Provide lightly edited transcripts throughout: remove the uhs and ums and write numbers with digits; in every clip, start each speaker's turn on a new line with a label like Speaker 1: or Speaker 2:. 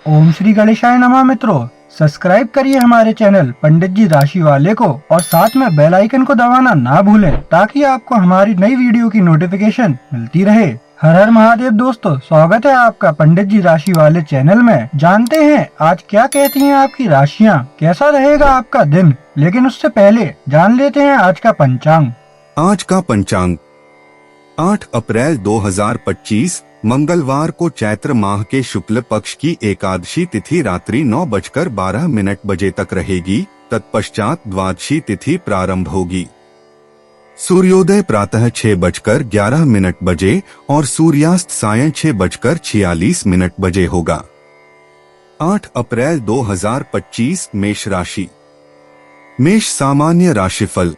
Speaker 1: ओम श्री गणेशाय नमः। मित्रों, सब्सक्राइब करिए हमारे चैनल पंडित जी राशि वाले को और साथ में बेल आइकन को दबाना ना भूलें ताकि आपको हमारी नई वीडियो की नोटिफिकेशन मिलती रहे। हर हर महादेव दोस्तों, स्वागत है आपका पंडित जी राशि वाले चैनल में। जानते हैं आज क्या कहती हैं आपकी राशियां, कैसा रहेगा आपका दिन। लेकिन उससे पहले जान लेते हैं आज का पंचांग।
Speaker 2: आज का पंचांग 8 अप्रैल 2025 मंगलवार को चैत्र माह के शुक्ल पक्ष की एकादशी तिथि रात्रि 9:12 तक रहेगी। तत्पश्चात द्वादशी तिथि प्रारंभ होगी। सूर्योदय प्रातः 6:11 और सूर्यास्त सायं 6:46 होगा। 8 अप्रैल 2025 मेष राशि। मेष सामान्य राशिफल।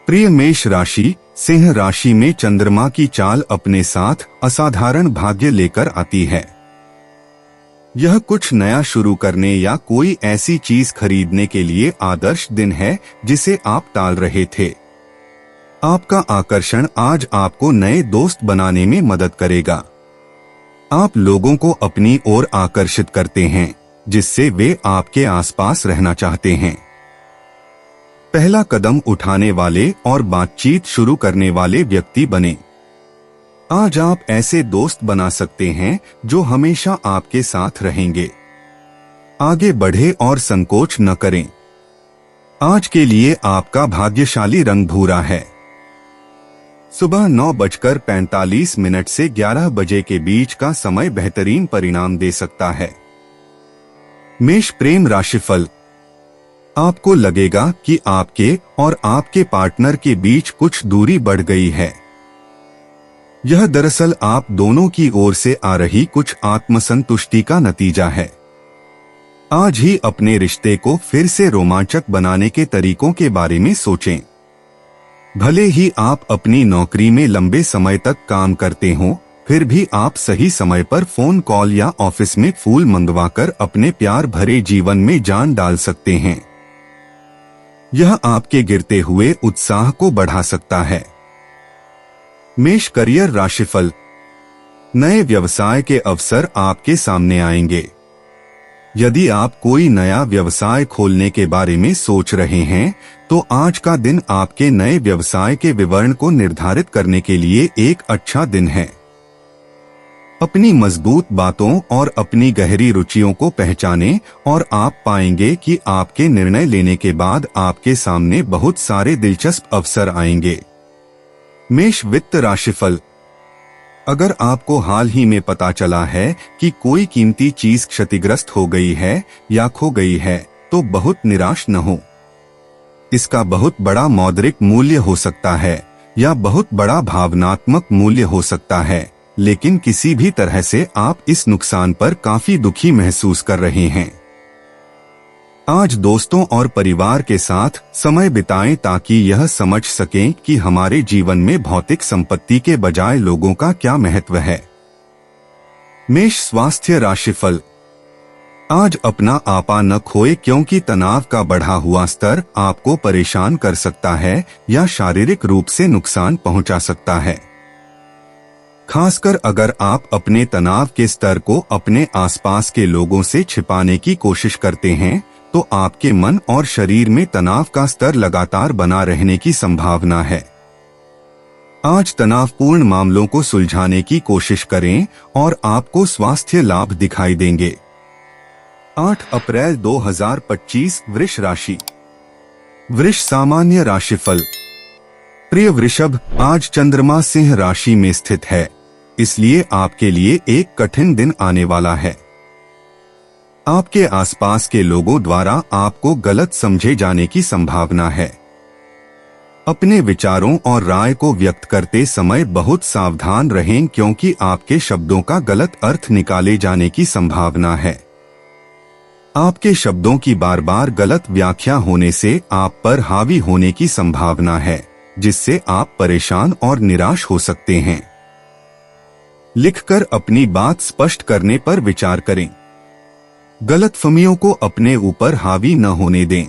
Speaker 2: प्रिय मेष राशि, सिंह राशि में चंद्रमा की चाल अपने साथ असाधारण भाग्य लेकर आती है। यह कुछ नया शुरू करने या कोई ऐसी चीज खरीदने के लिए आदर्श दिन है जिसे आप टाल रहे थे। आपका आकर्षण आज आपको नए दोस्त बनाने में मदद करेगा। आप लोगों को अपनी ओर आकर्षित करते हैं जिससे वे आपके आसपास रहना चाहते हैं। पहला कदम उठाने वाले और बातचीत शुरू करने वाले व्यक्ति बने। आज आप ऐसे दोस्त बना सकते हैं जो हमेशा आपके साथ रहेंगे। आगे बढ़े और संकोच न करें। आज के लिए आपका भाग्यशाली रंग भूरा है। सुबह 9:45 से 11 बजे के बीच का समय बेहतरीन परिणाम दे सकता है। मेष प्रेम राशिफल। आपको लगेगा कि आपके और आपके पार्टनर के बीच कुछ दूरी बढ़ गई है। यह दरअसल आप दोनों की ओर से आ रही कुछ आत्मसंतुष्टि का नतीजा है। आज ही अपने रिश्ते को फिर से रोमांचक बनाने के तरीकों के बारे में सोचें। भले ही आप अपनी नौकरी में लंबे समय तक काम करते हों, फिर भी आप सही समय पर फोन कॉल या ऑफिस में फूल मंगवाकर अपने प्यार भरे जीवन में जान डाल सकते हैं। यह आपके गिरते हुए उत्साह को बढ़ा सकता है। मेष करियर राशिफल। नए व्यवसाय के अवसर आपके सामने आएंगे। यदि आप कोई नया व्यवसाय खोलने के बारे में सोच रहे हैं तो आज का दिन आपके नए व्यवसाय के विवरण को निर्धारित करने के लिए एक अच्छा दिन है। अपनी मजबूत बातों और अपनी गहरी रुचियों को पहचानें और आप पाएंगे कि आपके निर्णय लेने के बाद आपके सामने बहुत सारे दिलचस्प अवसर आएंगे। मेष वित्त राशिफल। अगर आपको हाल ही में पता चला है कि कोई कीमती चीज क्षतिग्रस्त हो गई है या खो गई है तो बहुत निराश न हो। इसका बहुत बड़ा मौद्रिक मूल्य हो सकता है या बहुत बड़ा भावनात्मक मूल्य हो सकता है, लेकिन किसी भी तरह से आप इस नुकसान पर काफी दुखी महसूस कर रहे हैं। आज दोस्तों और परिवार के साथ समय बिताएं ताकि यह समझ सकें कि हमारे जीवन में भौतिक संपत्ति के बजाय लोगों का क्या महत्व है। मेष स्वास्थ्य राशिफल। आज अपना आपा न खोए क्योंकि तनाव का बढ़ा हुआ स्तर आपको परेशान कर सकता है या शारीरिक रूप से नुकसान पहुंचा सकता है। खासकर अगर आप अपने तनाव के स्तर को अपने आसपास के लोगों से छिपाने की कोशिश करते हैं तो आपके मन और शरीर में तनाव का स्तर लगातार बना रहने की संभावना है। आज तनावपूर्ण मामलों को सुलझाने की कोशिश करें और आपको स्वास्थ्य लाभ दिखाई देंगे। 8 अप्रैल 2025 वृष राशि। वृष सामान्य राशिफल। प्रिय वृषभ, आज चंद्रमा सिंह राशि में स्थित है, इसलिए आपके लिए एक कठिन दिन आने वाला है। आपके आसपास के लोगों द्वारा आपको गलत समझे जाने की संभावना है। अपने विचारों और राय को व्यक्त करते समय बहुत सावधान रहें क्योंकि आपके शब्दों का गलत अर्थ निकाले जाने की संभावना है। आपके शब्दों की बार बार गलत व्याख्या होने से आप पर हावी होने की संभावना है, जिससे आप परेशान और निराश हो सकते हैं। लिखकर अपनी बात स्पष्ट करने पर विचार करें। गलतफहमियों को अपने ऊपर हावी न होने दें।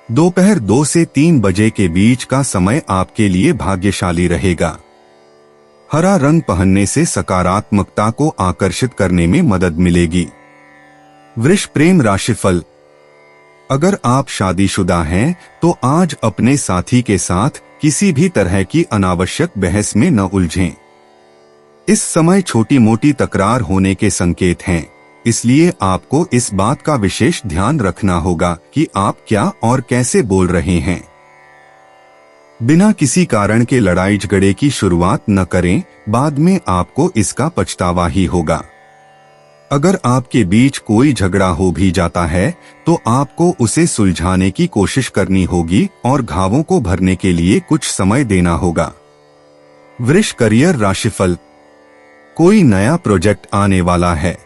Speaker 2: दोपहर 2 से 3 बजे के बीच का समय आपके लिए भाग्यशाली रहेगा। हरा रंग पहनने से सकारात्मकता को आकर्षित करने में मदद मिलेगी। वृष प्रेम राशिफल। अगर आप शादीशुदा हैं तो आज अपने साथी के साथ किसी भी तरह की अनावश्यक बहस में न उलझें। इस समय छोटी मोटी तकरार होने के संकेत हैं, इसलिए आपको इस बात का विशेष ध्यान रखना होगा कि आप क्या और कैसे बोल रहे हैं। बिना किसी कारण के लड़ाई झगड़े की शुरुआत न करें, बाद में आपको इसका पछतावा ही होगा। अगर आपके बीच कोई झगड़ा हो भी जाता है तो आपको उसे सुलझाने की कोशिश करनी होगी और घावों को भरने के लिए कुछ समय देना होगा। वृष करियर राशिफल। कोई नया प्रोजेक्ट आने वाला है।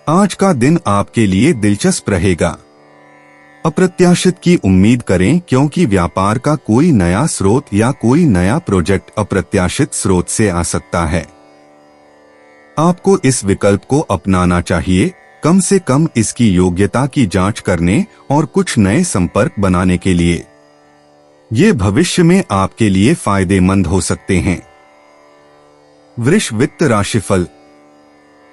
Speaker 2: आज का दिन आपके लिए दिलचस्प रहेगा। अप्रत्याशित की उम्मीद करें क्योंकि व्यापार का कोई नया स्रोत या कोई नया प्रोजेक्ट अप्रत्याशित स्रोत से आ सकता है। आपको इस विकल्प को अपनाना चाहिए, कम से कम इसकी योग्यता की जांच करने और कुछ नए संपर्क बनाने के लिए। ये भविष्य में आपके लिए फायदेमंद हो सकते हैं। वृष वित्त राशिफल।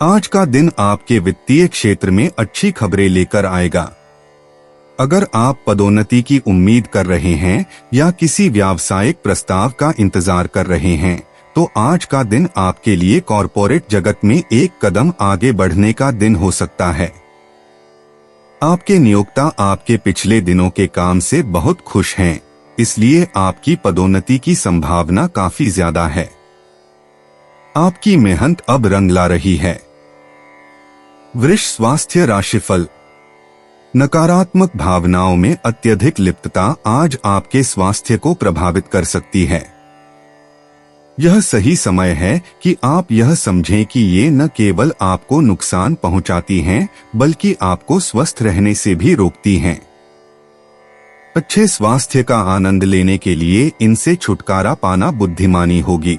Speaker 2: आज का दिन आपके वित्तीय क्षेत्र में अच्छी खबरें लेकर आएगा। अगर आप पदोन्नति की उम्मीद कर रहे हैं या किसी व्यावसायिक प्रस्ताव का इंतजार कर रहे हैं तो आज का दिन आपके लिए कॉरपोरेट जगत में एक कदम आगे बढ़ने का दिन हो सकता है। आपके नियोक्ता आपके पिछले दिनों के काम से बहुत खुश हैं, इसलिए आपकी पदोन्नति की संभावना काफी ज्यादा है। आपकी मेहनत अब रंग ला रही है। वृष स्वास्थ्य राशिफल। नकारात्मक भावनाओं में अत्यधिक लिप्तता आज आपके स्वास्थ्य को प्रभावित कर सकती है। यह सही समय है कि आप यह समझें कि ये न केवल आपको नुकसान पहुंचाती हैं, बल्कि आपको स्वस्थ रहने से भी रोकती हैं। अच्छे स्वास्थ्य का आनंद लेने के लिए इनसे छुटकारा पाना बुद्धिमानी होगी।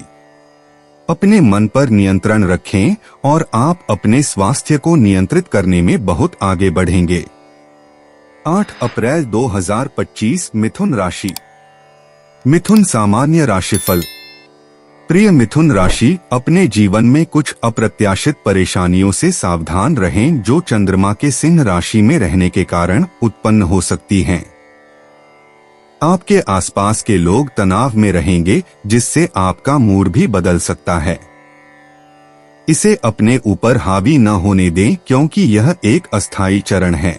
Speaker 2: अपने मन पर नियंत्रण रखें और आप अपने स्वास्थ्य को नियंत्रित करने में बहुत आगे बढ़ेंगे। 8 अप्रैल 2025 मिथुन राशि। मिथुन सामान्य राशिफल। प्रिय मिथुन राशि, अपने जीवन में कुछ अप्रत्याशित परेशानियों से सावधान रहें जो चंद्रमा के सिंह राशि में रहने के कारण उत्पन्न हो सकती हैं। आपके आसपास के लोग तनाव में रहेंगे, जिससे आपका मूड भी बदल सकता है। इसे अपने ऊपर हावी न होने दें क्योंकि यह एक अस्थायी चरण है।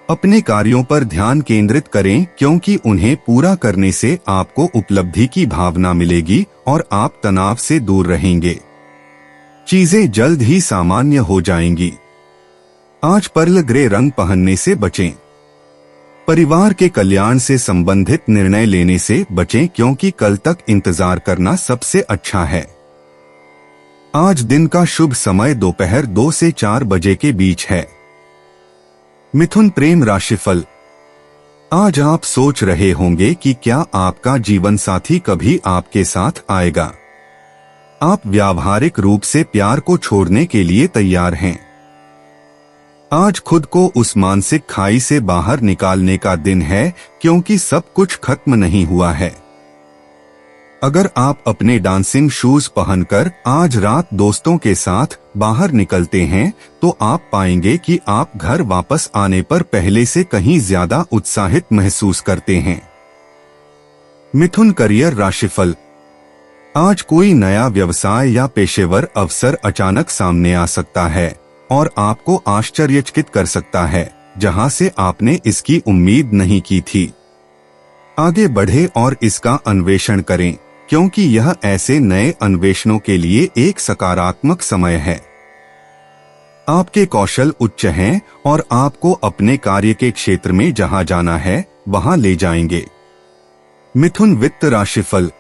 Speaker 2: अपने कार्यों पर ध्यान केंद्रित करें क्योंकि उन्हें पूरा करने से आपको उपलब्धि की भावना मिलेगी और आप तनाव से दूर रहेंगे। चीजें जल्द ही सामान्य हो जाएंगी। आज पर्ल ग्रे रंग पहनने से बचें। परिवार के कल्याण से संबंधित निर्णय लेने से बचें क्योंकि कल तक इंतजार करना सबसे अच्छा है। आज दिन का शुभ समय दोपहर 2 से 4 बजे के बीच है। मिथुन प्रेम राशिफल। आज आप सोच रहे होंगे कि क्या आपका जीवन साथी कभी आपके साथ आएगा। आप व्यावहारिक रूप से प्यार को छोड़ने के लिए तैयार हैं। आज खुद को उस मानसिक खाई से बाहर निकालने का दिन है क्योंकि सब कुछ खत्म नहीं हुआ है। अगर आप अपने डांसिंग शूज पहनकर आज रात दोस्तों के साथ बाहर निकलते हैं तो आप पाएंगे कि आप घर वापस आने पर पहले से कहीं ज्यादा उत्साहित महसूस करते हैं। मिथुन करियर राशिफल। आज कोई नया व्यवसाय या पेशेवर अवसर अचानक सामने आ सकता है और आपको आश्चर्यचकित कर सकता है, जहां से आपने इसकी उम्मीद नहीं की थी। आगे बढ़े और इसका अन्वेषण करें क्योंकि यह ऐसे नए अन्वेषणों के लिए एक सकारात्मक समय है। आपके कौशल उच्च हैं और आपको अपने कार्य के क्षेत्र में जहां जाना है वहां ले जाएंगे। मिथुन वित्त राशिफल।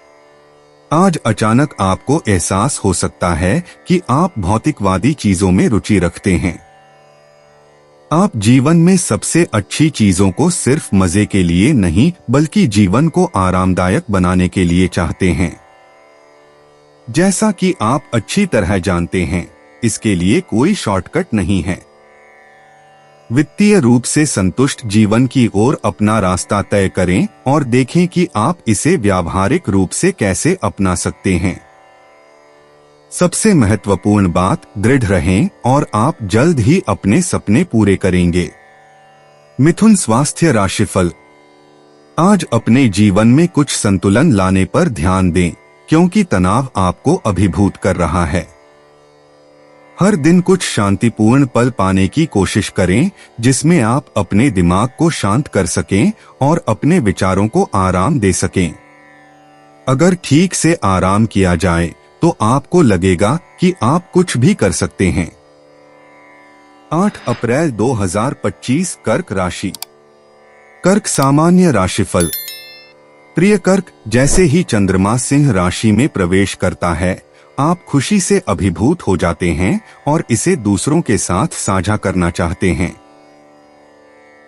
Speaker 2: आज अचानक आपको एहसास हो सकता है कि आप भौतिकवादी चीजों में रुचि रखते हैं। आप जीवन में सबसे अच्छी चीजों को सिर्फ मजे के लिए नहीं बल्कि जीवन को आरामदायक बनाने के लिए चाहते हैं। जैसा कि आप अच्छी तरह जानते हैं, इसके लिए कोई शॉर्टकट नहीं है। वित्तीय रूप से संतुष्ट जीवन की ओर अपना रास्ता तय करें और देखें कि आप इसे व्यावहारिक रूप से कैसे अपना सकते हैं। सबसे महत्वपूर्ण बात, दृढ़ रहें और आप जल्द ही अपने सपने पूरे करेंगे। मिथुन स्वास्थ्य राशिफल। आज अपने जीवन में कुछ संतुलन लाने पर ध्यान दें, क्योंकि तनाव आपको अभिभूत कर रहा है। हर दिन कुछ शांतिपूर्ण पल पाने की कोशिश करें, जिसमें आप अपने दिमाग को शांत कर सकें और अपने विचारों को आराम दे सकें। अगर ठीक से आराम किया जाए तो आपको लगेगा कि आप कुछ भी कर सकते हैं। 8 अप्रैल 2025 कर्क राशि। कर्क सामान्य राशिफल। प्रिय कर्क, जैसे ही चंद्रमा सिंह राशि में प्रवेश करता है, आप खुशी से अभिभूत हो जाते हैं और इसे दूसरों के साथ साझा करना चाहते हैं।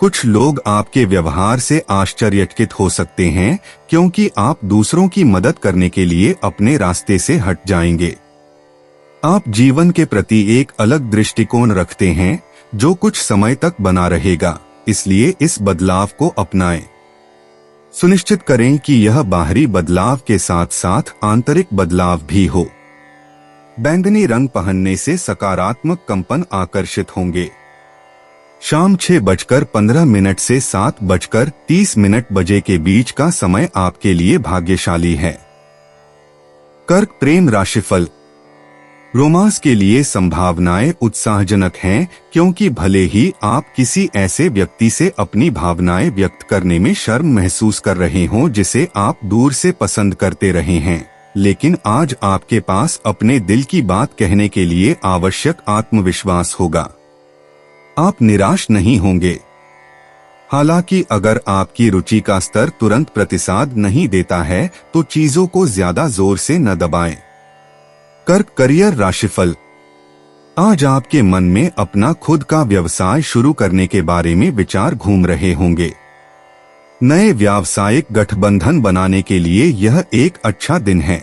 Speaker 2: कुछ लोग आपके व्यवहार से आश्चर्यचकित हो सकते हैं, क्योंकि आप दूसरों की मदद करने के लिए अपने रास्ते से हट जाएंगे। आप जीवन के प्रति एक अलग दृष्टिकोण रखते हैं, जो कुछ समय तक बना रहेगा, इसलिए इस बदलाव को अपनाएं। सुनिश्चित करें कि यह बाहरी बदलाव के साथ साथ आंतरिक बदलाव भी हो। बैंगनी रंग पहनने से सकारात्मक कंपन आकर्षित होंगे। शाम 6:15 से 7:30 बजे के बीच का समय आपके लिए भाग्यशाली है। कर्क प्रेम राशिफल। रोमांस के लिए संभावनाएं उत्साहजनक हैं, क्योंकि भले ही आप किसी ऐसे व्यक्ति से अपनी भावनाएं व्यक्त करने में शर्म महसूस कर रहे हों जिसे आप दूर से पसंद करते रहे हैं, लेकिन आज आपके पास अपने दिल की बात कहने के लिए आवश्यक आत्मविश्वास होगा। आप निराश नहीं होंगे। हालांकि अगर आपकी रुचि का स्तर तुरंत प्रतिसाद नहीं देता है तो चीजों को ज्यादा जोर से न दबाएं। कर्क करियर राशिफल। आज आपके मन में अपना खुद का व्यवसाय शुरू करने के बारे में विचार घूम रहे होंगे। नए व्यावसायिक गठबंधन बनाने के लिए यह एक अच्छा दिन है।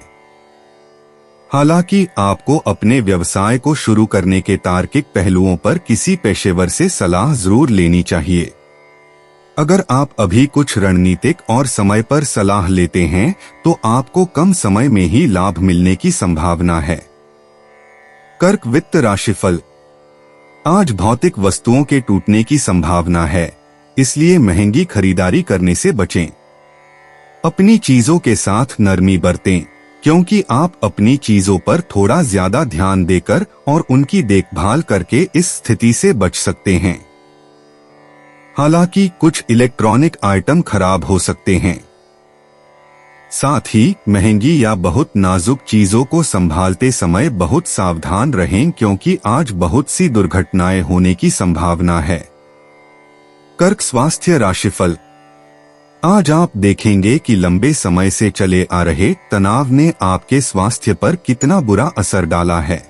Speaker 2: हालांकि आपको अपने व्यवसाय को शुरू करने के तार्किक पहलुओं पर किसी पेशेवर से सलाह जरूर लेनी चाहिए। अगर आप अभी कुछ रणनीतिक और समय पर सलाह लेते हैं तो आपको कम समय में ही लाभ मिलने की संभावना है। कर्क वित्त राशिफल। आज भौतिक वस्तुओं के टूटने की संभावना है, इसलिए महंगी खरीदारी करने से बचें। अपनी चीजों के साथ नरमी बरतें, क्योंकि आप अपनी चीजों पर थोड़ा ज्यादा ध्यान देकर और उनकी देखभाल करके इस स्थिति से बच सकते हैं। हालांकि कुछ इलेक्ट्रॉनिक आइटम खराब हो सकते हैं। साथ ही महंगी या बहुत नाजुक चीजों को संभालते समय बहुत सावधान रहें, क्योंकि आज बहुत सी दुर्घटनाएं होने की संभावना है। कर्क स्वास्थ्य राशिफल। आज आप देखेंगे कि लंबे समय से चले आ रहे तनाव ने आपके स्वास्थ्य पर कितना बुरा असर डाला है।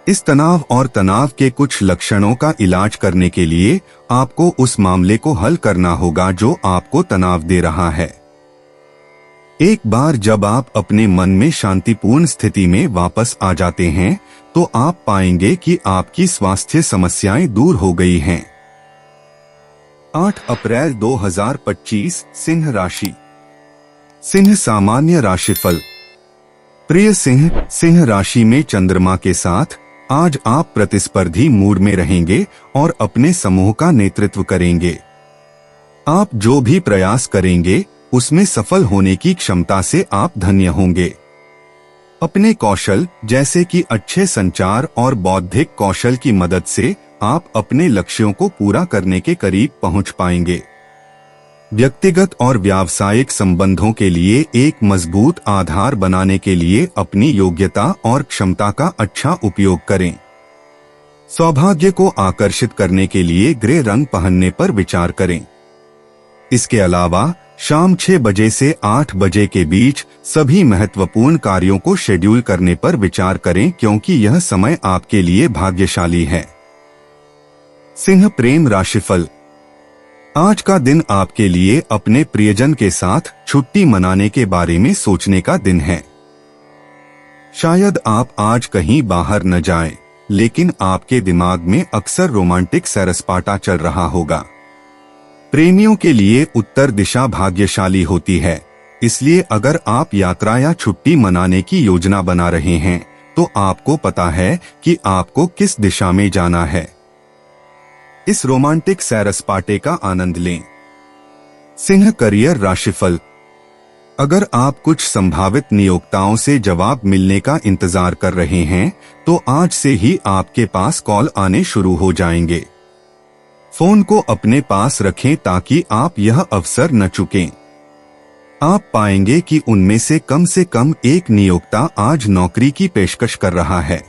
Speaker 2: इस तनाव और तनाव के कुछ लक्षणों का इलाज करने के लिए आपको उस मामले को हल करना होगा जो आपको तनाव दे रहा है। एक बार जब आप अपने मन में शांतिपूर्ण स्थिति में वापस आ जाते हैं तो आप पाएंगे कि आपकी स्वास्थ्य समस्याएं दूर हो गई हैं। 8 अप्रैल 2025 सिंह राशि। सिंह सामान्य राशिफल। प्रिय सिंह, सिंह राशि में चंद्रमा के साथ आज आप प्रतिस्पर्धी मूड में रहेंगे और अपने समूह का नेतृत्व करेंगे। आप जो भी प्रयास करेंगे उसमें सफल होने की क्षमता से आप धन्य होंगे। अपने कौशल जैसे कि अच्छे संचार और बौद्धिक कौशल की मदद से आप अपने लक्ष्यों को पूरा करने के करीब पहुंच पाएंगे। व्यक्तिगत और व्यावसायिक संबंधों के लिए एक मजबूत आधार बनाने के लिए अपनी योग्यता और क्षमता का अच्छा उपयोग करें। सौभाग्य को आकर्षित करने के लिए ग्रे रंग पहनने पर विचार करें। इसके अलावा शाम 6 बजे से 8 बजे के बीच सभी महत्वपूर्ण कार्यों को शेड्यूल करने पर विचार करें, क्योंकि यह समय आपके लिए भाग्यशाली है। सिंह प्रेम राशिफल। आज का दिन आपके लिए अपने प्रियजन के साथ छुट्टी मनाने के बारे में सोचने का दिन है। शायद आप आज कहीं बाहर न जाएं, लेकिन आपके दिमाग में अक्सर रोमांटिक सैरसपाटा चल रहा होगा। प्रेमियों के लिए उत्तर दिशा भाग्यशाली होती है, इसलिए अगर आप यात्रा या छुट्टी मनाने की योजना बना रहे हैं तो आपको पता है कि आपको किस दिशा में जाना है। इस रोमांटिक सैर सपाटे का आनंद लें। सिंह करियर राशिफल। अगर आप कुछ संभावित नियोक्ताओं से जवाब मिलने का इंतजार कर रहे हैं तो आज से ही आपके पास कॉल आने शुरू हो जाएंगे। फोन को अपने पास रखें ताकि आप यह अवसर न चुकें। आप पाएंगे कि उनमें से कम एक नियोक्ता आज नौकरी की पेशकश कर रहा है।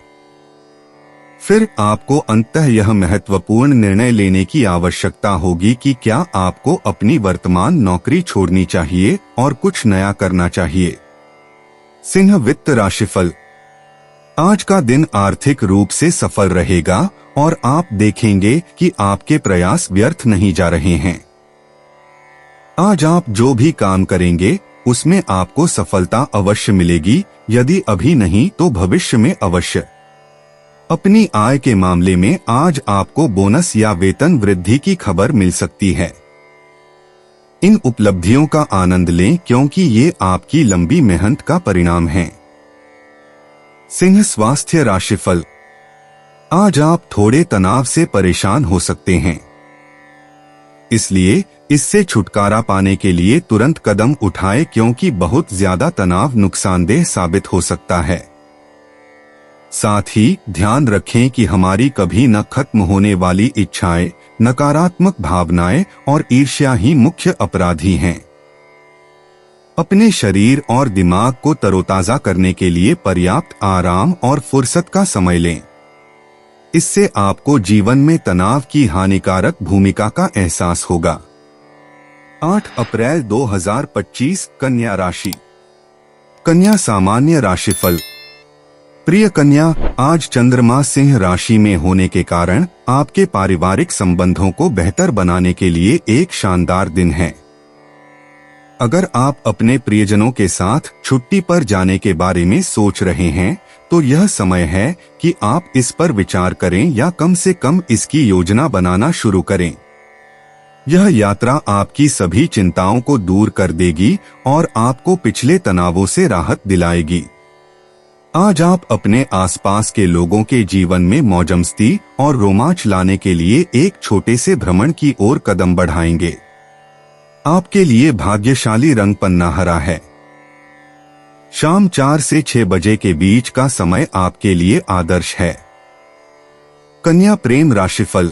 Speaker 2: फिर आपको अंततः यह महत्वपूर्ण निर्णय लेने की आवश्यकता होगी कि क्या आपको अपनी वर्तमान नौकरी छोड़नी चाहिए और कुछ नया करना चाहिए। सिंह वित्त राशिफल। आज का दिन आर्थिक रूप से सफल रहेगा और आप देखेंगे कि आपके प्रयास व्यर्थ नहीं जा रहे हैं। आज आप जो भी काम करेंगे उसमें आपको सफलता अवश्य मिलेगी, यदि अभी नहीं तो भविष्य में अवश्य। अपनी आय के मामले में आज आपको बोनस या वेतन वृद्धि की खबर मिल सकती है। इन उपलब्धियों का आनंद लें क्योंकि ये आपकी लंबी मेहनत का परिणाम है। सिंह स्वास्थ्य राशिफल। आज आप थोड़े तनाव से परेशान हो सकते हैं, इसलिए इससे छुटकारा पाने के लिए तुरंत कदम उठाएं क्योंकि बहुत ज्यादा तनाव नुकसानदेह साबित हो सकता है। साथ ही ध्यान रखें कि हमारी कभी न खत्म होने वाली इच्छाएं, नकारात्मक भावनाएं और ईर्ष्या ही मुख्य अपराधी हैं। अपने शरीर और दिमाग को तरोताजा करने के लिए पर्याप्त आराम और फुर्सत का समय लें। इससे आपको जीवन में तनाव की हानिकारक भूमिका का एहसास होगा। 8 अप्रैल 2025 कन्या राशि। कन्या सामान्य राशिफल। प्रिय कन्या, आज चंद्रमा सिंह राशि में होने के कारण आपके पारिवारिक संबंधों को बेहतर बनाने के लिए एक शानदार दिन है। अगर आप अपने प्रियजनों के साथ छुट्टी पर जाने के बारे में सोच रहे हैं तो यह समय है कि आप इस पर विचार करें या कम से कम इसकी योजना बनाना शुरू करें। यह यात्रा आपकी सभी चिंताओं को दूर कर देगी और आपको पिछले तनावों से राहत दिलाएगी। आज आप अपने आसपास के लोगों के जीवन में मौजमस्ती और रोमांच लाने के लिए एक छोटे से भ्रमण की ओर कदम बढ़ाएंगे। आपके लिए भाग्यशाली रंग पन्ना हरा है। शाम 4 से 6 बजे के बीच का समय आपके लिए आदर्श है। कन्या प्रेम राशिफल।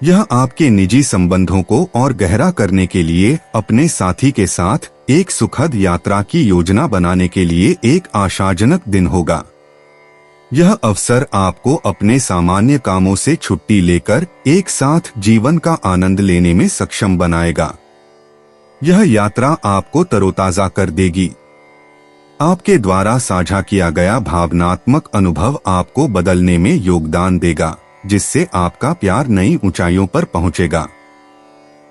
Speaker 2: यह आपके निजी संबंधों को और गहरा करने के लिए अपने साथी के साथ एक सुखद यात्रा की योजना बनाने के लिए एक आशाजनक दिन होगा। यह अवसर आपको अपने सामान्य कामों से छुट्टी लेकर एक साथ जीवन का आनंद लेने में सक्षम बनाएगा। यह यात्रा आपको तरोताजा कर देगी। आपके द्वारा साझा किया गया भावनात्मक अनुभव आपको बदलने में योगदान देगा, जिससे आपका प्यार नई ऊंचाइयों पर पहुंचेगा।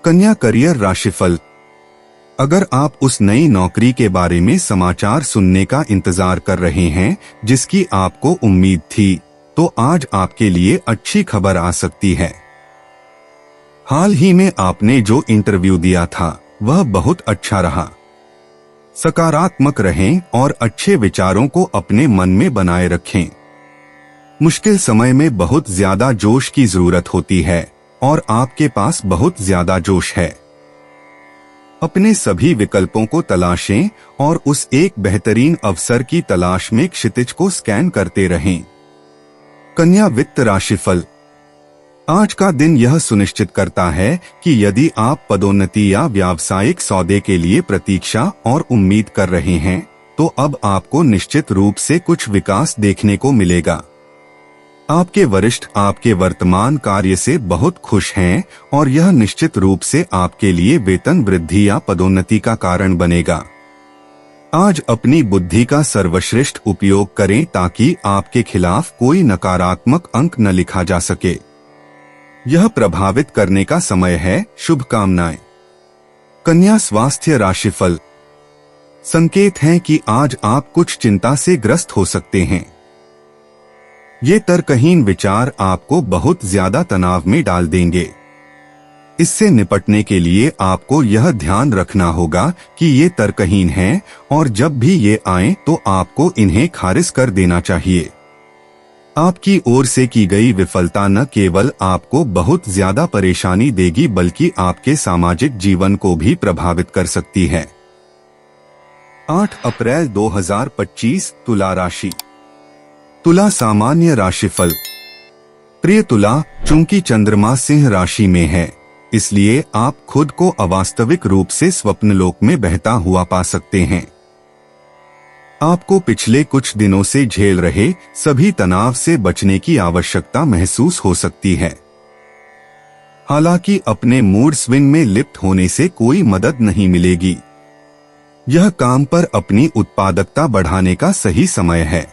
Speaker 2: कन्या करियर राशिफल। अगर आप उस नई नौकरी के बारे में समाचार सुनने का इंतजार कर रहे हैं जिसकी आपको उम्मीद थी, तो आज आपके लिए अच्छी खबर आ सकती है। हाल ही में आपने जो इंटरव्यू दिया था वह बहुत अच्छा रहा। सकारात्मक रहें और अच्छे विचारों को अपने मन में बनाए रखें। मुश्किल समय में बहुत ज्यादा जोश की जरूरत होती है और आपके पास बहुत ज्यादा जोश है। अपने सभी विकल्पों को तलाशें और उस एक बेहतरीन अवसर की तलाश में क्षितिज को स्कैन करते रहें। कन्या वित्त राशिफल। आज का दिन यह सुनिश्चित करता है कि यदि आप पदोन्नति या व्यावसायिक सौदे के लिए प्रतीक्षा और उम्मीद कर रहे हैं तो अब आपको निश्चित रूप से कुछ विकास देखने को मिलेगा। आपके वरिष्ठ आपके वर्तमान कार्य से बहुत खुश हैं और यह निश्चित रूप से आपके लिए वेतन वृद्धि या पदोन्नति का कारण बनेगा। आज अपनी बुद्धि का सर्वश्रेष्ठ उपयोग करें ताकि आपके खिलाफ कोई नकारात्मक अंक न लिखा जा सके। यह प्रभावित करने का समय है। शुभकामनाएं। कन्या स्वास्थ्य राशिफल। संकेत हैं कि आज आप कुछ चिंता से ग्रस्त हो सकते हैं। ये तर्कहीन विचार आपको बहुत ज्यादा तनाव में डाल देंगे। इससे निपटने के लिए आपको यह ध्यान रखना होगा कि ये तर्कहीन हैं और जब भी ये आएं तो आपको इन्हें खारिज कर देना चाहिए। आपकी ओर से की गई विफलता न केवल आपको बहुत ज्यादा परेशानी देगी बल्कि आपके सामाजिक जीवन को भी प्रभावित कर सकती है। 8 अप्रैल 2025 तुला राशि। तुला सामान्य राशिफल। प्रिय तुला, चूंकि चंद्रमा सिंह राशि में है इसलिए आप खुद को अवास्तविक रूप से स्वप्नलोक में बहता हुआ पा सकते हैं। आपको पिछले कुछ दिनों से झेल रहे सभी तनाव से बचने की आवश्यकता महसूस हो सकती है। हालांकि अपने मूड स्विंग में लिप्त होने से कोई मदद नहीं मिलेगी। यह काम पर अपनी उत्पादकता बढ़ाने का सही समय है।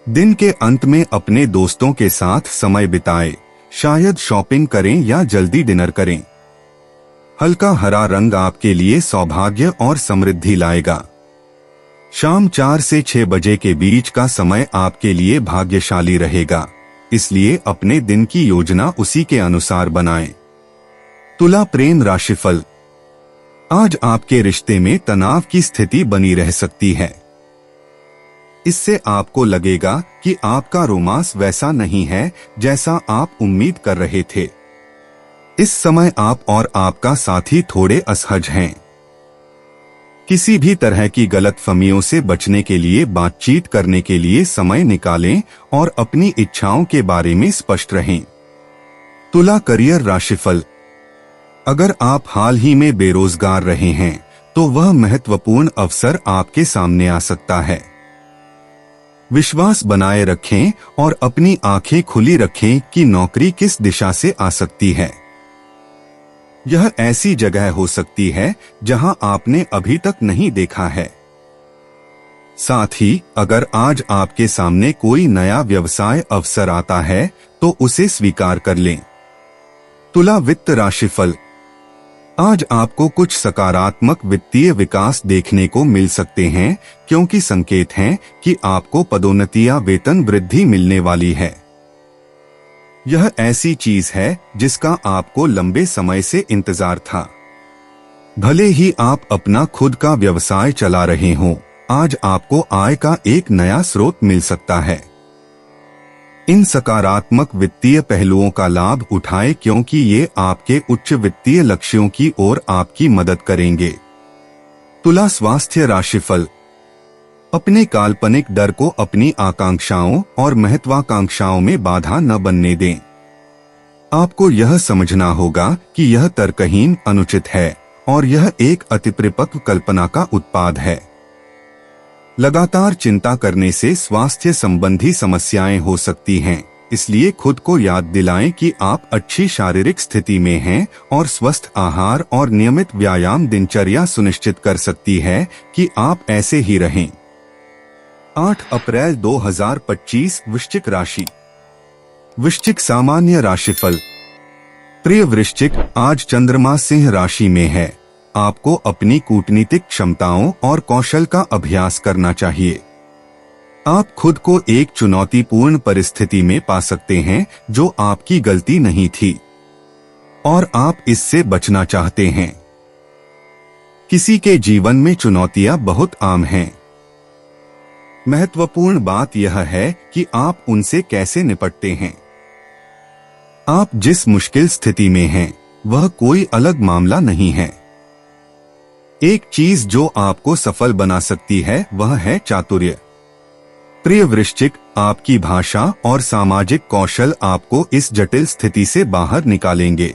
Speaker 2: दिन के अंत में अपने दोस्तों के साथ समय बिताएं, शायद शॉपिंग करें या जल्दी डिनर करें। हल्का हरा रंग आपके लिए सौभाग्य और समृद्धि लाएगा। शाम 4 से 6 बजे के बीच का समय आपके लिए भाग्यशाली रहेगा, इसलिए अपने दिन की योजना उसी के अनुसार बनाएं। तुला प्रेम राशिफल। आज आपके रिश्ते में तनाव की स्थिति बनी रह सकती है। इससे आपको लगेगा कि आपका रोमांस वैसा नहीं है जैसा आप उम्मीद कर रहे थे। इस समय आप और आपका साथी थोड़े असहज हैं। किसी भी तरह की गलतफहमियों से बचने के लिए बातचीत करने के लिए समय निकालें और अपनी इच्छाओं के बारे में स्पष्ट रहें। तुला करियर राशिफल। अगर आप हाल ही में बेरोजगार रहे हैं तो वह महत्वपूर्ण अवसर आपके सामने आ सकता है। विश्वास बनाए रखें और अपनी आंखें खुली रखें कि नौकरी किस दिशा से आ सकती है। यह ऐसी जगह हो सकती है जहां आपने अभी तक नहीं देखा है। साथ ही अगर आज आपके सामने कोई नया व्यवसाय अवसर आता है तो उसे स्वीकार कर लें। तुला वित्त राशिफल। आज आपको कुछ सकारात्मक वित्तीय विकास देखने को मिल सकते हैं क्योंकि संकेत हैं कि आपको पदोन्नति या वेतन वृद्धि मिलने वाली है। यह ऐसी चीज है जिसका आपको लंबे समय से इंतजार था। भले ही आप अपना खुद का व्यवसाय चला रहे हों, आज आपको आय का एक नया स्रोत मिल सकता है। इन सकारात्मक वित्तीय पहलुओं का लाभ उठाएं क्योंकि ये आपके उच्च वित्तीय लक्ष्यों की ओर आपकी मदद करेंगे। तुला स्वास्थ्य राशिफल। अपने काल्पनिक डर को अपनी आकांक्षाओं और महत्वाकांक्षाओं में बाधा न बनने दें। आपको यह समझना होगा कि यह तर्कहीन अनुचित है और यह एक अतिपरिपक्व कल्पना का उत्पाद है। लगातार चिंता करने से स्वास्थ्य संबंधी समस्याएं हो सकती हैं, इसलिए खुद को याद दिलाएं कि आप अच्छी शारीरिक स्थिति में हैं और स्वस्थ आहार और नियमित व्यायाम दिनचर्या सुनिश्चित कर सकती है कि आप ऐसे ही रहें। 8 अप्रैल 2025 वृश्चिक राशि। वृश्चिक सामान्य राशिफल। प्रिय वृश्चिक, आज चंद्रमा सिंह राशि में है। आपको अपनी कूटनीतिक क्षमताओं और कौशल का अभ्यास करना चाहिए। आप खुद को एक चुनौतीपूर्ण परिस्थिति में पा सकते हैं जो आपकी गलती नहीं थी और आप इससे बचना चाहते हैं। किसी के जीवन में चुनौतियां बहुत आम हैं। महत्वपूर्ण बात यह है कि आप उनसे कैसे निपटते हैं। आप जिस मुश्किल स्थिति में हैं, वह कोई अलग मामला नहीं है। एक चीज जो आपको सफल बना सकती है वह है चातुर्य। प्रिय वृश्चिक, आपकी भाषा और सामाजिक कौशल आपको इस जटिल स्थिति से बाहर निकालेंगे।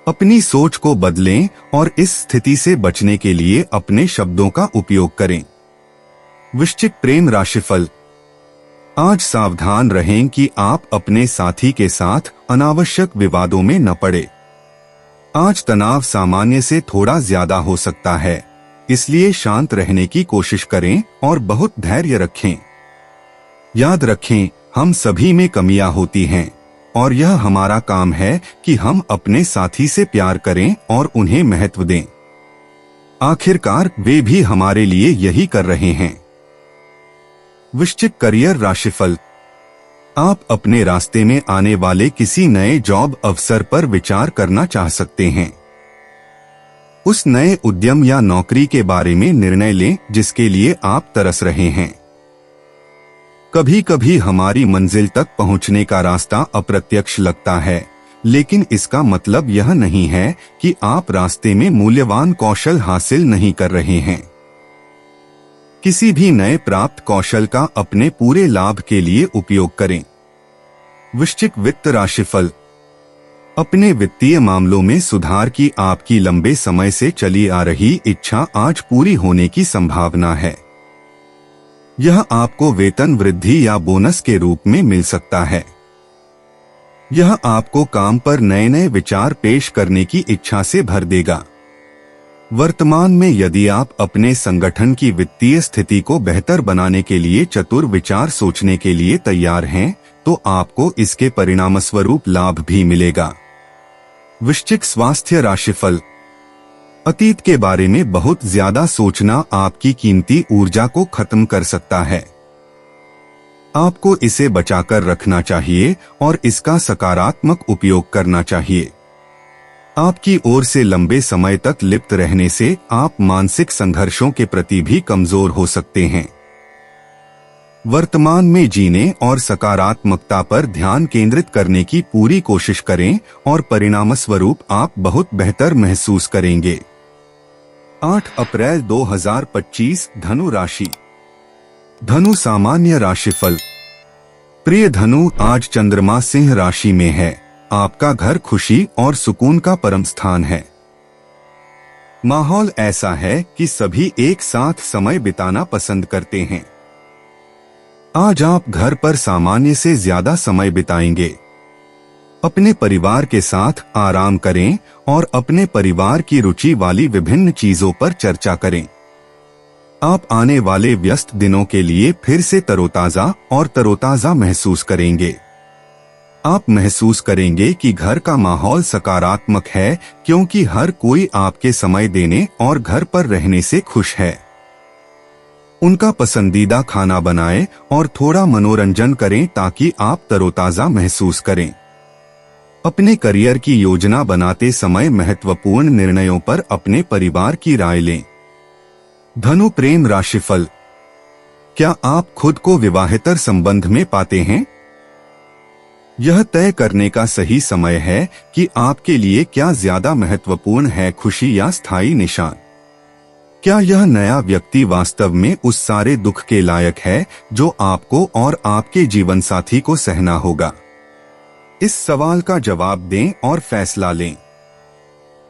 Speaker 2: अपनी सोच को बदलें और इस स्थिति से बचने के लिए अपने शब्दों का उपयोग करें। वृश्चिक प्रेम राशिफल। आज सावधान रहें कि आप अपने साथी के साथ अनावश्यक विवादों में न पड़े। आज तनाव सामान्य से थोड़ा ज्यादा हो सकता है, इसलिए शांत रहने की कोशिश करें और बहुत धैर्य रखें। याद रखें, हम सभी में कमियां होती हैं और यह हमारा काम है कि हम अपने साथी से प्यार करें और उन्हें महत्व दें। आखिरकार वे भी हमारे लिए यही कर रहे हैं। वृश्चिक करियर राशिफल। आप अपने रास्ते में आने वाले किसी नए जॉब अवसर पर विचार करना चाह सकते हैं। उस नए उद्यम या नौकरी के बारे में निर्णय लें जिसके लिए आप तरस रहे हैं। कभी कभी हमारी मंजिल तक पहुंचने का रास्ता अप्रत्यक्ष लगता है, लेकिन इसका मतलब यह नहीं है कि आप रास्ते में मूल्यवान कौशल हासिल नहीं कर रहे हैं। किसी भी नए प्राप्त कौशल का अपने पूरे लाभ के लिए उपयोग करें। वृश्चिक वित्त राशिफल। अपने वित्तीय मामलों में सुधार की आपकी लंबे समय से चली आ रही इच्छा आज पूरी होने की संभावना है। यह आपको वेतन वृद्धि या बोनस के रूप में मिल सकता है। यह आपको काम पर नए नए विचार पेश करने की इच्छा से भर देगा। वर्तमान में यदि आप अपने संगठन की वित्तीय स्थिति को बेहतर बनाने के लिए चतुर विचार सोचने के लिए तैयार हैं, तो आपको इसके परिणामस्वरूप लाभ भी मिलेगा। वृश्चिक स्वास्थ्य राशिफल। अतीत के बारे में बहुत ज्यादा सोचना आपकी कीमती ऊर्जा को खत्म कर सकता है। आपको इसे बचाकर रखना चाहिए और इसका सकारात्मक उपयोग करना चाहिए। आपकी ओर से लंबे समय तक लिप्त रहने से आप मानसिक संघर्षों के प्रति भी कमजोर हो सकते हैं। वर्तमान में जीने और सकारात्मकता पर ध्यान केंद्रित करने की पूरी कोशिश करें और परिणामस्वरूप आप बहुत बेहतर महसूस करेंगे। 8 अप्रैल 2025 धनु राशि। धनु सामान्य राशिफल। प्रिय धनु, आज चंद्रमा सिंह राशि में है। आपका घर खुशी और सुकून का परम स्थान है। माहौल ऐसा है कि सभी एक साथ समय बिताना पसंद करते हैं। आज आप घर पर सामान्य से ज्यादा समय बिताएंगे। अपने परिवार के साथ आराम करें और अपने परिवार की रुचि वाली विभिन्न चीजों पर चर्चा करें। आप आने वाले व्यस्त दिनों के लिए फिर से तरोताजा महसूस करेंगे। आप महसूस करेंगे कि घर का माहौल सकारात्मक है क्योंकि हर कोई आपके समय देने और घर पर रहने से खुश है। उनका पसंदीदा खाना बनाएं और थोड़ा मनोरंजन करें ताकि आप तरोताजा महसूस करें। अपने करियर की योजना बनाते समय महत्वपूर्ण निर्णयों पर अपने परिवार की राय लें। धनु प्रेम राशिफल। क्या आप खुद को विवाहेतर संबंध में पाते हैं? यह तय करने का सही समय है कि आपके लिए क्या ज्यादा महत्वपूर्ण है, खुशी या स्थायी निशान। क्या यह नया व्यक्ति वास्तव में उस सारे दुख के लायक है जो आपको और आपके जीवनसाथी को सहना होगा? इस सवाल का जवाब दें और फैसला लें।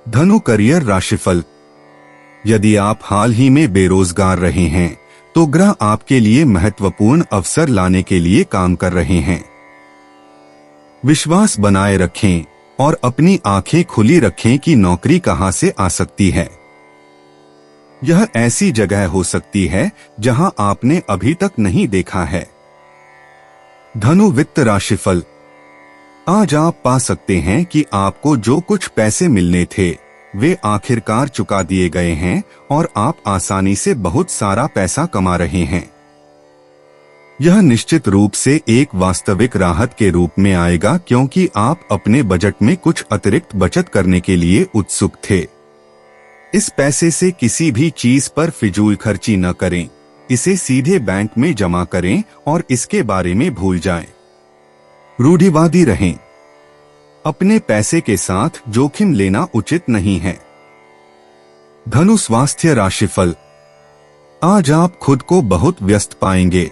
Speaker 2: धनु करियर राशिफल। यदि आप हाल ही में बेरोजगार रहे हैं तो ग्रह आपके लिए महत्वपूर्ण अवसर लाने के लिए काम कर रहे हैं। विश्वास बनाए रखें और अपनी आंखें खुली रखें कि नौकरी कहां से आ सकती है। यह ऐसी जगह हो सकती है जहां आपने अभी तक नहीं देखा है। धनु वित्त राशिफल। आज आप पा सकते हैं कि आपको जो कुछ पैसे मिलने थे वे आखिरकार चुका दिए गए हैं और आप आसानी से बहुत सारा पैसा कमा रहे हैं। यह निश्चित रूप से एक वास्तविक राहत के रूप में आएगा क्योंकि आप अपने बजट में कुछ अतिरिक्त बचत करने के लिए उत्सुक थे। इस पैसे से किसी भी चीज पर फिजूल खर्ची न करें। इसे सीधे बैंक में जमा करें और इसके बारे में भूल जाएं। रूढ़िवादी रहें। अपने पैसे के साथ जोखिम लेना उचित नहीं है। धनु स्वास्थ्य राशिफल। आज आप खुद को बहुत व्यस्त पाएंगे।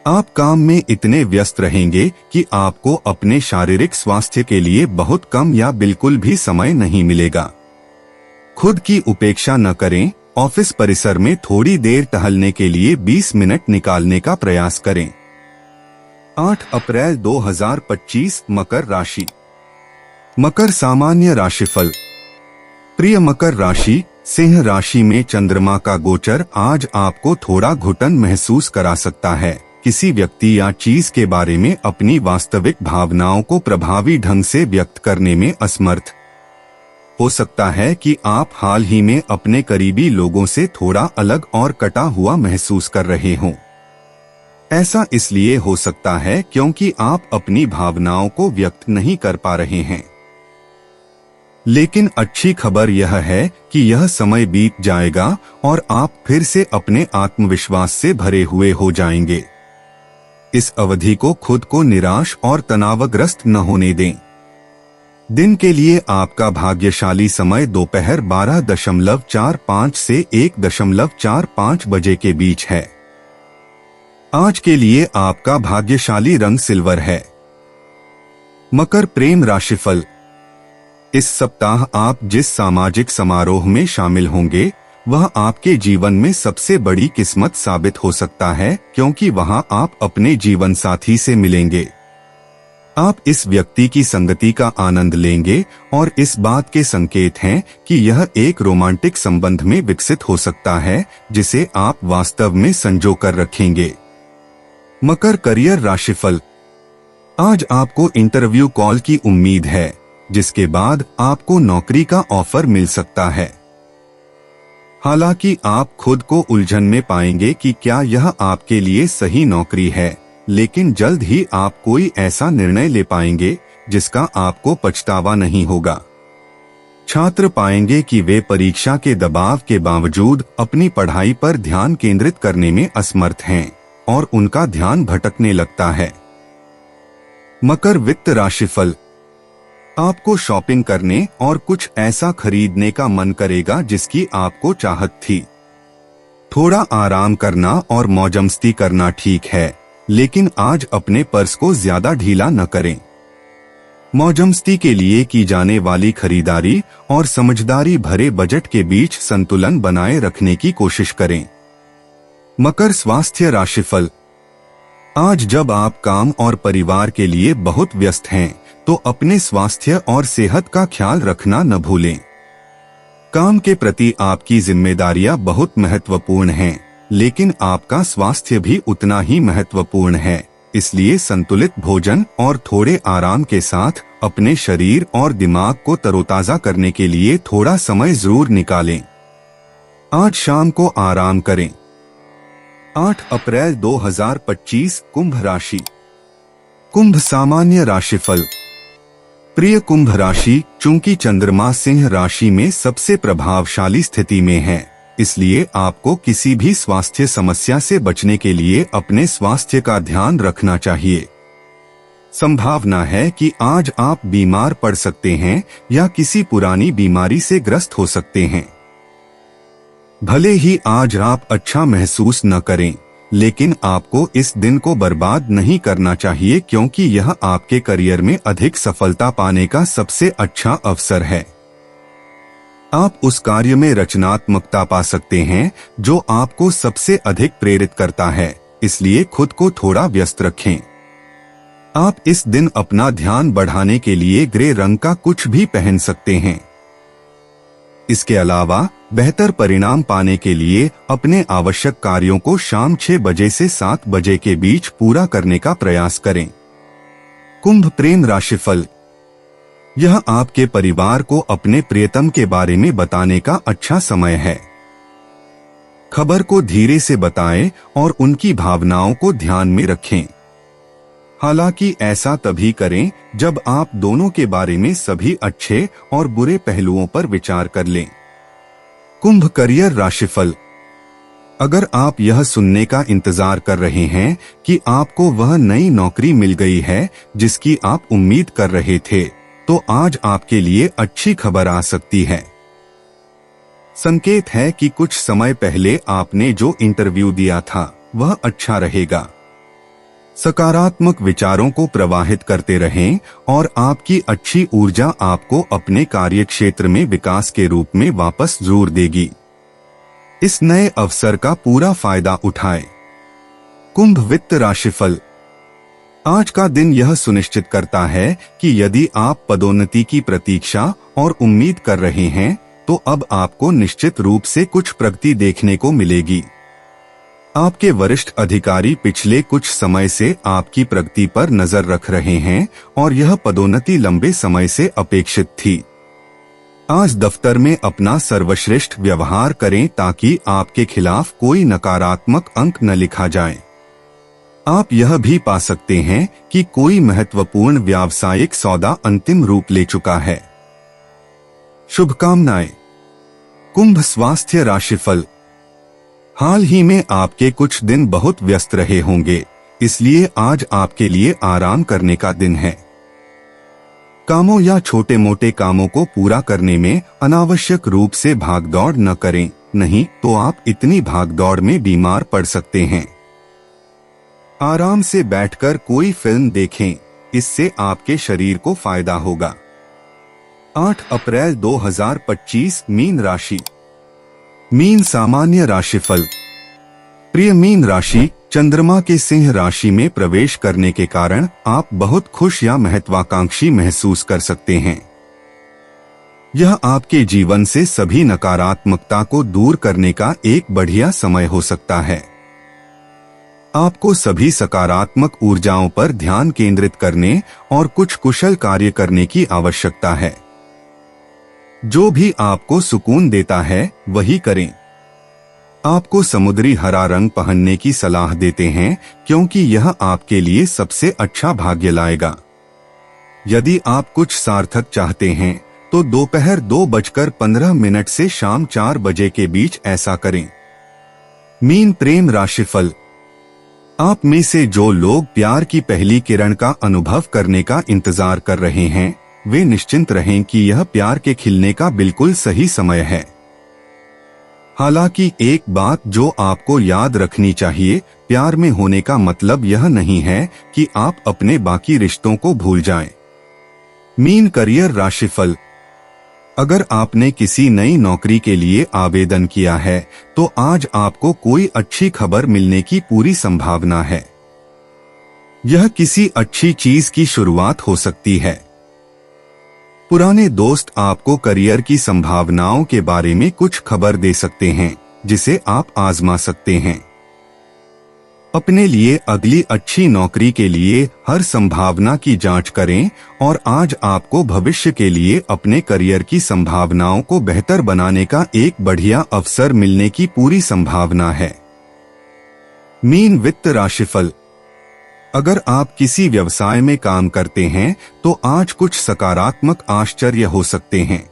Speaker 2: आप काम में इतने व्यस्त रहेंगे कि आपको अपने शारीरिक स्वास्थ्य के लिए बहुत कम या बिल्कुल भी समय नहीं मिलेगा। खुद की उपेक्षा न करें। ऑफिस परिसर में थोड़ी देर टहलने के लिए 20 मिनट निकालने का प्रयास करें। 8 अप्रैल 2025 मकर राशि। मकर सामान्य राशिफल। प्रिय मकर राशि, सिंह राशि में चंद्रमा का गोचर आज आपको थोड़ा घुटन महसूस करा सकता है। किसी व्यक्ति या चीज के बारे में अपनी वास्तविक भावनाओं को प्रभावी ढंग से व्यक्त करने में असमर्थ। हो सकता है कि आप हाल ही में अपने करीबी लोगों से थोड़ा अलग और कटा हुआ महसूस कर रहे हों। ऐसा इसलिए हो सकता है क्योंकि आप अपनी भावनाओं को व्यक्त नहीं कर पा रहे हैं। लेकिन अच्छी खबर यह है कि यह समय बीत जाएगा और आप फिर से अपने आत्मविश्वास से भरे हुए हो जाएंगे। इस अवधि को खुद को निराश और तनावग्रस्त न होने दें। दिन के लिए आपका भाग्यशाली समय दोपहर 12:45 से 1:45 बजे के बीच है। आज के लिए आपका भाग्यशाली रंग सिल्वर है। मकर प्रेम राशिफल। इस सप्ताह आप जिस सामाजिक समारोह में शामिल होंगे वह आपके जीवन में सबसे बड़ी किस्मत साबित हो सकता है, क्योंकि वहां आप अपने जीवन साथी से मिलेंगे। आप इस व्यक्ति की संगति का आनंद लेंगे और इस बात के संकेत हैं कि यह एक रोमांटिक संबंध में विकसित हो सकता है जिसे आप वास्तव में संजो कर रखेंगे। मकर करियर राशिफल। आज आपको इंटरव्यू कॉल की उम्मीद है, जिसके बाद आपको नौकरी का ऑफर मिल सकता है। हालांकि आप खुद को उलझन में पाएंगे कि क्या यह आपके लिए सही नौकरी है, लेकिन जल्द ही आप कोई ऐसा निर्णय ले पाएंगे जिसका आपको पछतावा नहीं होगा। छात्र पाएंगे कि वे परीक्षा के दबाव के बावजूद अपनी पढ़ाई पर ध्यान केंद्रित करने में असमर्थ हैं और उनका ध्यान भटकने लगता है। मकर वित्त राशिफल। आपको शॉपिंग करने और कुछ ऐसा खरीदने का मन करेगा जिसकी आपको चाहत थी। थोड़ा आराम करना और मौजमस्ती करना ठीक है, लेकिन आज अपने पर्स को ज्यादा ढीला न करें। मौजमस्ती के लिए की जाने वाली खरीदारी और समझदारी भरे बजट के बीच संतुलन बनाए रखने की कोशिश करें। मकर स्वास्थ्य राशिफल। आज जब आप काम और परिवार के लिए बहुत व्यस्त हैं, तो अपने स्वास्थ्य और सेहत का ख्याल रखना न भूलें। काम के प्रति आपकी जिम्मेदारियां बहुत महत्वपूर्ण हैं, लेकिन आपका स्वास्थ्य भी उतना ही महत्वपूर्ण है। इसलिए संतुलित भोजन और थोड़े आराम के साथ अपने शरीर और दिमाग को तरोताजा करने के लिए थोड़ा समय जरूर निकालें। आज शाम को आराम करें। 8 अप्रैल 2025 कुंभ राशि। कुंभ सामान्य राशिफल। प्रिय कुंभ राशि, चूंकि चंद्रमा सिंह राशि में सबसे प्रभावशाली स्थिति में है, इसलिए आपको किसी भी स्वास्थ्य समस्या से बचने के लिए अपने स्वास्थ्य का ध्यान रखना चाहिए। संभावना है कि आज आप बीमार पड़ सकते हैं या किसी पुरानी बीमारी से ग्रस्त हो सकते हैं। भले ही आज आप अच्छा महसूस न करें, लेकिन आपको इस दिन को बर्बाद नहीं करना चाहिए, क्योंकि यह आपके करियर में अधिक सफलता पाने का सबसे अच्छा अवसर है। आप उस कार्य में रचनात्मकता पा सकते हैं जो आपको सबसे अधिक प्रेरित करता है, इसलिए खुद को थोड़ा व्यस्त रखें। आप इस दिन अपना ध्यान बढ़ाने के लिए ग्रे रंग का कुछ भी पहन सकते हैं। इसके अलावा बेहतर परिणाम पाने के लिए अपने आवश्यक कार्यों को शाम 6 बजे से 7 बजे के बीच पूरा करने का प्रयास करें। कुंभ प्रेम राशिफल। यह आपके परिवार को अपने प्रियतम के बारे में बताने का अच्छा समय है। खबर को धीरे से बताएं और उनकी भावनाओं को ध्यान में रखें। हालांकि ऐसा तभी करें जब आप दोनों के बारे में सभी अच्छे और बुरे पहलुओं पर विचार कर लें। कुंभ करियर राशिफल। अगर आप यह सुनने का इंतजार कर रहे हैं कि आपको वह नई नौकरी मिल गई है जिसकी आप उम्मीद कर रहे थे, तो आज आपके लिए अच्छी खबर आ सकती है। संकेत है कि कुछ समय पहले आपने जो इंटरव्यू दिया था वह अच्छा रहेगा। सकारात्मक विचारों को प्रवाहित करते रहें और आपकी अच्छी ऊर्जा आपको अपने कार्यक्षेत्र में विकास के रूप में वापस जरूर देगी। इस नए अवसर का पूरा फायदा उठाएं। कुंभ वित्त राशिफल। आज का दिन यह सुनिश्चित करता है कि यदि आप पदोन्नति की प्रतीक्षा और उम्मीद कर रहे हैं, तो अब आपको निश्चित रूप से कुछ प्रगति देखने को मिलेगी। आपके वरिष्ठ अधिकारी पिछले कुछ समय से आपकी प्रगति पर नजर रख रहे हैं और यह पदोन्नति लंबे समय से अपेक्षित थी। आज दफ्तर में अपना सर्वश्रेष्ठ व्यवहार करें ताकि आपके खिलाफ कोई नकारात्मक अंक न लिखा जाए। आप यह भी पा सकते हैं कि कोई महत्वपूर्ण व्यावसायिक सौदा अंतिम रूप ले चुका है। शुभकामनाएं। कुंभ स्वास्थ्य राशिफल। हाल ही में आपके कुछ दिन बहुत व्यस्त रहे होंगे, इसलिए आज आपके लिए आराम करने का दिन है। कामों या छोटे मोटे कामों को पूरा करने में अनावश्यक रूप से भागदौड़ न करें, नहीं तो आप इतनी भागदौड़ में बीमार पड़ सकते हैं। आराम से बैठकर कोई फिल्म देखें, इससे आपके शरीर को फायदा होगा। 8 अप्रैल 2025 मीन राशि। मीन सामान्य राशिफल। प्रिय मीन राशि, चंद्रमा के सिंह राशि में प्रवेश करने के कारण आप बहुत खुश या महत्वाकांक्षी महसूस कर सकते हैं। यह आपके जीवन से सभी नकारात्मकता को दूर करने का एक बढ़िया समय हो सकता है। आपको सभी सकारात्मक ऊर्जाओं पर ध्यान केंद्रित करने और कुछ कुशल कार्य करने की आवश्यकता है। जो भी आपको सुकून देता है वही करें। आपको समुद्री हरा रंग पहनने की सलाह देते हैं, क्योंकि यह आपके लिए सबसे अच्छा भाग्य लाएगा। यदि आप कुछ सार्थक चाहते हैं तो दोपहर 2:15 से शाम 4 बजे के बीच ऐसा करें। मीन प्रेम राशिफल। आप में से जो लोग प्यार की पहली किरण का अनुभव करने का इंतजार कर रहे हैं, वे निश्चिंत रहें कि यह प्यार के खिलने का बिल्कुल सही समय है। हालांकि एक बात जो आपको याद रखनी चाहिए, प्यार में होने का मतलब यह नहीं है कि आप अपने बाकी रिश्तों को भूल जाएं। मीन करियर राशिफल। अगर आपने किसी नई नौकरी के लिए आवेदन किया है तो आज आपको कोई अच्छी खबर मिलने की पूरी संभावना है। यह किसी अच्छी चीज की शुरुआत हो सकती है। पुराने दोस्त आपको करियर की संभावनाओं के बारे में कुछ खबर दे सकते हैं, जिसे आप आजमा सकते हैं। अपने लिए अगली अच्छी नौकरी के लिए हर संभावना की जांच करें और आज आपको भविष्य के लिए अपने करियर की संभावनाओं को बेहतर बनाने का एक बढ़िया अवसर मिलने की पूरी संभावना है। मीन वित्त राशिफल। अगर आप किसी व्यवसाय में काम करते हैं तो आज कुछ सकारात्मक आश्चर्य हो सकते हैं।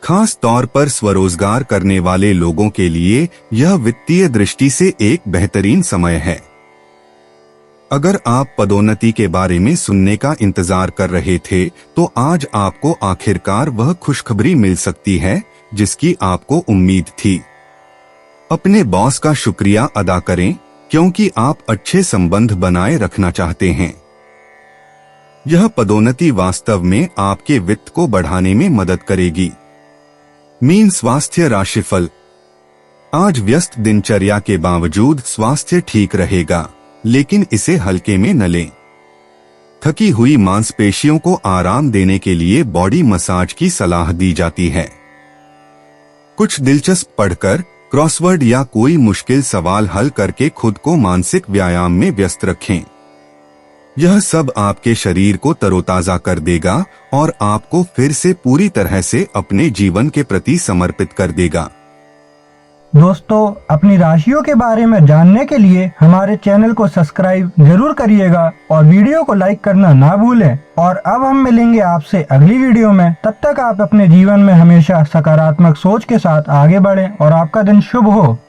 Speaker 2: खास तौर पर स्वरोजगार करने वाले लोगों के लिए यह वित्तीय दृष्टि से एक बेहतरीन समय है। अगर आप पदोन्नति के बारे में सुनने का इंतजार कर रहे थे तो आज आपको आखिरकार वह खुशखबरी मिल सकती है जिसकी आपको उम्मीद थी। अपने बॉस का शुक्रिया अदा करें, क्योंकि आप अच्छे संबंध बनाए रखना चाहते हैं। यह पदोन्नति वास्तव में आपके वित्त को बढ़ाने में मदद करेगी। मीन स्वास्थ्य राशिफल। आज व्यस्त दिनचर्या के बावजूद स्वास्थ्य ठीक रहेगा, लेकिन इसे हल्के में न लें। थकी हुई मांसपेशियों को आराम देने के लिए बॉडी मसाज की सलाह दी जाती है। कुछ दिलचस्प पढ़कर, क्रॉसवर्ड या कोई मुश्किल सवाल हल करके खुद को मानसिक व्यायाम में व्यस्त रखें। यह सब आपके शरीर को तरोताजा कर देगा और आपको फिर से पूरी तरह से अपने जीवन के प्रति समर्पित कर देगा।
Speaker 1: दोस्तों, अपनी राशियों के बारे में जानने के लिए हमारे चैनल को सब्सक्राइब जरूर करिएगा और वीडियो को लाइक करना ना भूलें। और अब हम मिलेंगे आपसे अगली वीडियो में। तब तक आप अपने जीवन में हमेशा सकारात्मक सोच के साथ आगे बढ़ें और आपका दिन शुभ हो।